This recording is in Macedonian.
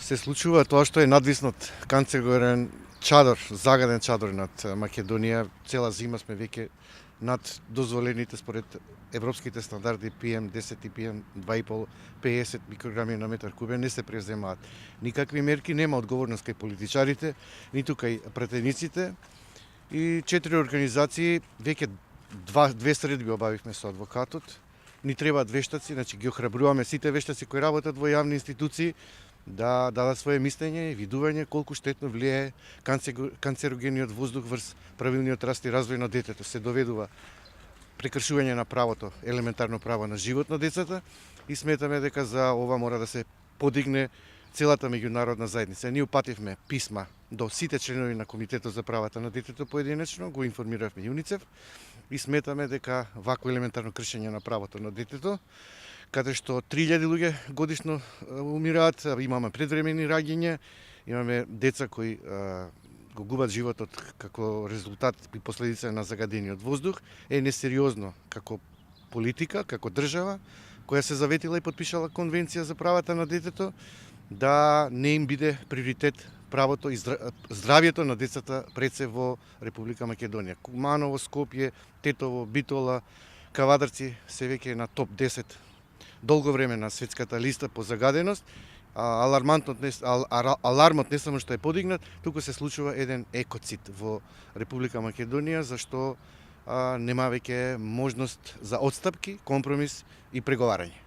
Се случува тоа што е надвиснат канцерогенен чадор, загаден чадор над Македонија. Цела зима сме веќе над дозволените според европските стандарди PM10 и PM2,5 50 микрограми на метар кубен. Не се преземаат никакви мерки, нема одговорност кај политичарите, ниту кај пратениците. И 4 организации, веќе две средби обавивме со адвокатот. Ни требаат вештаци, значи ги охрабруваме сите вештаци кои работат во јавни институции да дадат свое мислење и видување колку штетно влијае канцерогениот воздух врз правилниот раст и развој на детето. Се доведува прекршување на правото, елементарно право на живот на децата и сметаме дека за ова мора да се подигне целата меѓународна заедница. Ние упативме писма до сите членови на Комитетот за правата на детето поединечно, го информиравме ЮНИЦЕФ и сметаме дека вакво елементарно кршење на правото на детето, каде што 3000 луѓе годишно умираат, имаме предвремени раѓања, имаме деца кои го губат животот како резултат и последица на загадениот воздух, е несериозно како политика, како држава, која се заветила и подпишала Конвенција за правата на детето, да не им биде приоритет правото и здравието на децата пред се во Република Македонија. Куманово, Скопје, Тетово, Битола, Кавадарци се веќе на топ 10 долго време на светската листа по загаденост. Алармот не само што е подигнат, туку се случува еден екоцид во Република Македонија, зашто нема веќе можност за отстапки, компромис и преговарање.